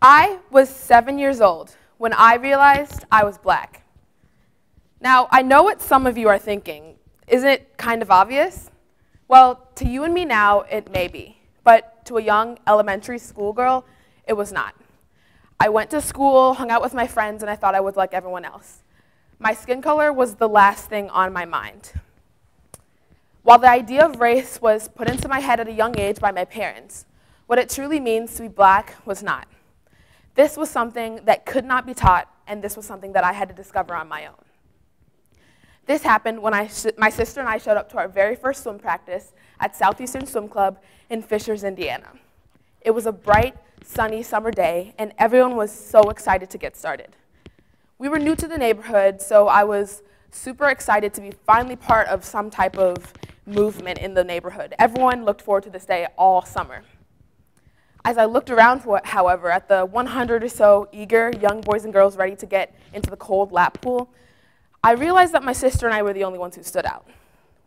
I was 7 years old when I realized I was black. Now, I know what some of you are thinking. Isn't it kind of obvious? Well, to you and me now, it may be. But to a young elementary school girl, it was not. I went to school, hung out with my friends, and I thought I was like everyone else. My skin color was the last thing on my mind. While the idea of race was put into my head at a young age by my parents, what it truly means to be black was not. This was something that could not be taught, and this was something that I had to discover on my own. This happened when my sister and I showed up to our very first swim practice at Southeastern Swim Club in Fishers, Indiana. It was a bright, sunny summer day, and everyone was so excited to get started. We were new to the neighborhood, so I was super excited to be finally part of some type of movement in the neighborhood. Everyone looked forward to this day all summer. As I looked around, however, at the 100 or so eager young boys and girls ready to get into the cold lap pool, I realized that my sister and I were the only ones who stood out.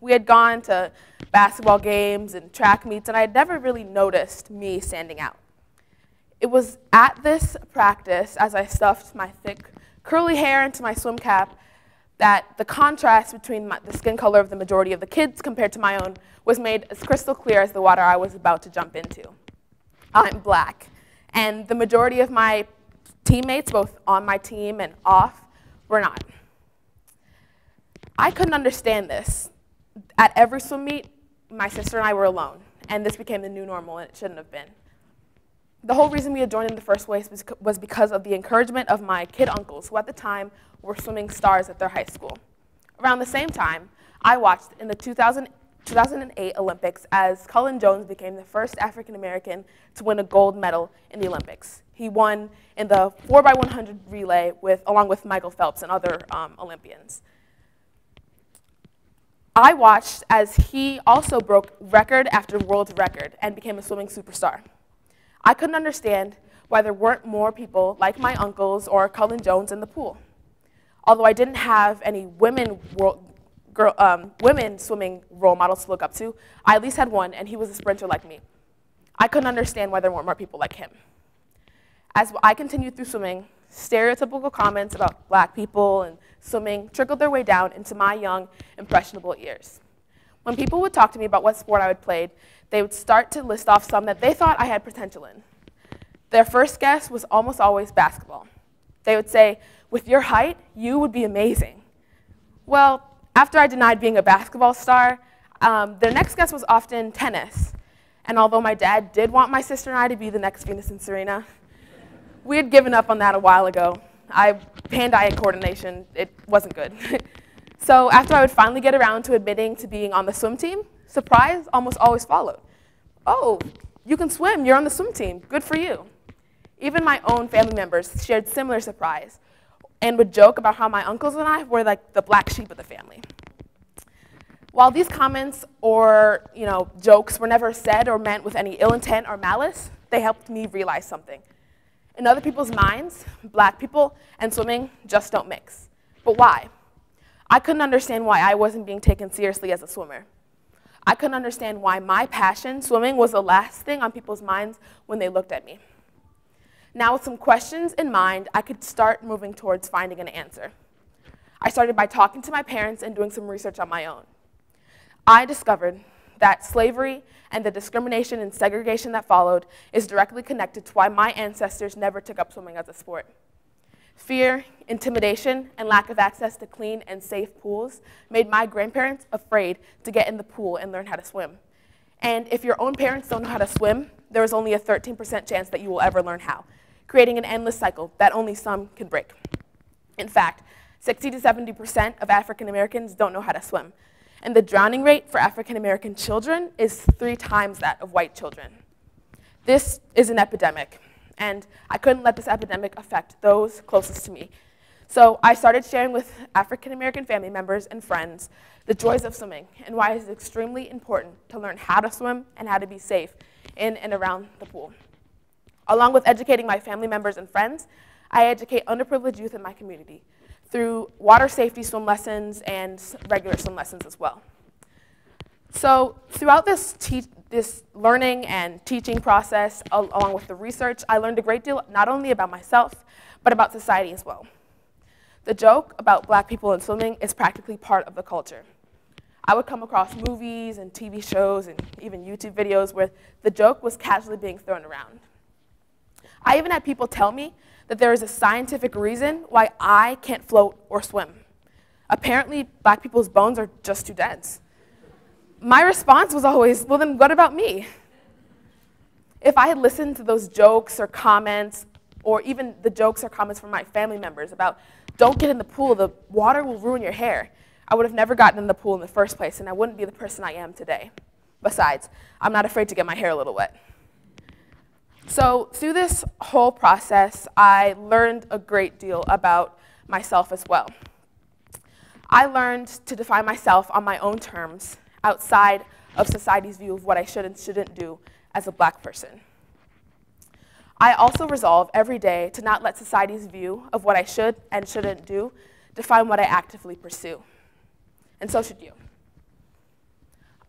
We had gone to basketball games and track meets, and I had never really noticed me standing out. It was at this practice, as I stuffed my thick, curly hair into my swim cap, that the contrast between the skin color of the majority of the kids compared to my own was made as crystal clear as the water I was about to jump into. I'm black, and the majority of my teammates, both on my team and off, were not. I couldn't understand this. At every swim meet, my sister and I were alone, and this became the new normal, and it shouldn't have been. The whole reason we had joined in the first place was because of the encouragement of my kid uncles, who at the time were swimming stars at their high school. Around the same time, I watched in the 2008 Olympics as Cullen Jones became the first African American to win a gold medal in the Olympics. He won in the 4x100 relay along with Michael Phelps and other Olympians. I watched as he also broke record after world record and became a swimming superstar. I couldn't understand why there weren't more people like my uncles or Cullen Jones in the pool. Although I didn't have any women swimming role models to look up to, I at least had one, and he was a sprinter like me. I couldn't understand why there weren't more people like him. As I continued through swimming, stereotypical comments about black people and swimming trickled their way down into my young, impressionable ears. When people would talk to me about what sport I had played, they would start to list off some that they thought I had potential in. Their first guess was almost always basketball. They would say, "With your height, you would be amazing." Well, after I denied being a basketball star, their next guess was often tennis. And although my dad did want my sister and I to be the next Venus and Serena, we had given up on that a while ago. Hand-eye coordination, it wasn't good. So after I would finally get around to admitting to being on the swim team, surprise almost always followed. "Oh, you can swim, you're on the swim team, good for you." Even my own family members shared similar surprise and would joke about how my uncles and I were like the black sheep of the family. While these comments or jokes were never said or meant with any ill intent or malice, they helped me realize something. In other people's minds, black people and swimming just don't mix. But why? I couldn't understand why I wasn't being taken seriously as a swimmer. I couldn't understand why my passion, swimming, was the last thing on people's minds when they looked at me. Now, with some questions in mind, I could start moving towards finding an answer. I started by talking to my parents and doing some research on my own. I discovered that slavery and the discrimination and segregation that followed is directly connected to why my ancestors never took up swimming as a sport. Fear, intimidation, and lack of access to clean and safe pools made my grandparents afraid to get in the pool and learn how to swim. And if your own parents don't know how to swim, there is only a 13% chance that you will ever learn how, creating an endless cycle that only some can break. In fact, 60 to 70% of African Americans don't know how to swim, and the drowning rate for African American children is 3 times that of white children. This is an epidemic, and I couldn't let this epidemic affect those closest to me. So I started sharing with African American family members and friends the joys of swimming and why it is extremely important to learn how to swim and how to be safe in and around the pool. Along with educating my family members and friends, I educate underprivileged youth in my community through water safety swim lessons and regular swim lessons as well. So throughout this this learning and teaching process, along with the research, I learned a great deal not only about myself, but about society as well. The joke about black people in swimming is practically part of the culture. I would come across movies and TV shows and even YouTube videos where the joke was casually being thrown around. I even had people tell me that there is a scientific reason why I can't float or swim. Apparently, black people's bones are just too dense. My response was always, well, then what about me? If I had listened to those jokes or comments, or even the jokes or comments from my family members about, don't get in the pool, the water will ruin your hair, I would have never gotten in the pool in the first place, and I wouldn't be the person I am today. Besides, I'm not afraid to get my hair a little wet. So through this whole process, I learned a great deal about myself as well. I learned to define myself on my own terms, outside of society's view of what I should and shouldn't do as a black person. I also resolve every day to not let society's view of what I should and shouldn't do define what I actively pursue. And so should you.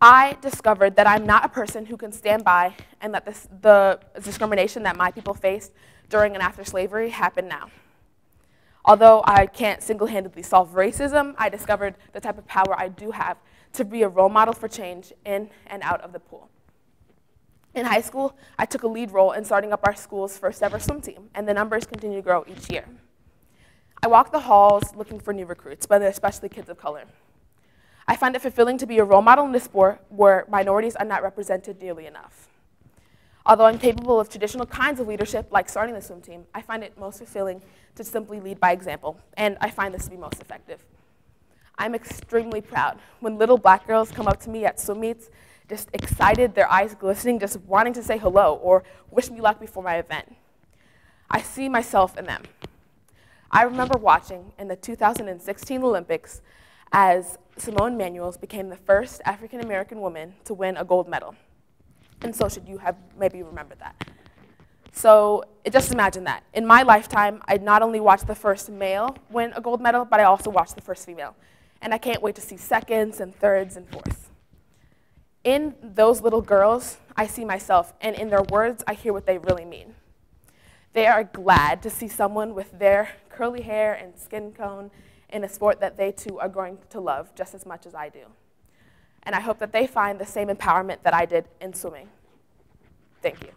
I discovered that I'm not a person who can stand by and let the discrimination that my people faced during and after slavery happen now. Although I can't single-handedly solve racism, I discovered the type of power I do have to be a role model for change in and out of the pool. In high school, I took a lead role in starting up our school's first ever swim team, and the numbers continue to grow each year. I walk the halls looking for new recruits, but especially kids of color. I find it fulfilling to be a role model in this sport where minorities are not represented nearly enough. Although I'm capable of traditional kinds of leadership, like starting the swim team, I find it most fulfilling to simply lead by example, and I find this to be most effective. I'm extremely proud when little black girls come up to me at swim meets, just excited, their eyes glistening, just wanting to say hello or wish me luck before my event. I see myself in them. I remember watching in the 2016 Olympics as Simone Manuels became the first African-American woman to win a gold medal. And so should you have maybe remembered that. So just imagine that. In my lifetime, I not only watched the first male win a gold medal, but I also watched the first female. And I can't wait to see seconds and thirds and fourths. In those little girls, I see myself, and in their words, I hear what they really mean. They are glad to see someone with their curly hair and skin tone in a sport that they too are going to love just as much as I do. And I hope that they find the same empowerment that I did in swimming. Thank you.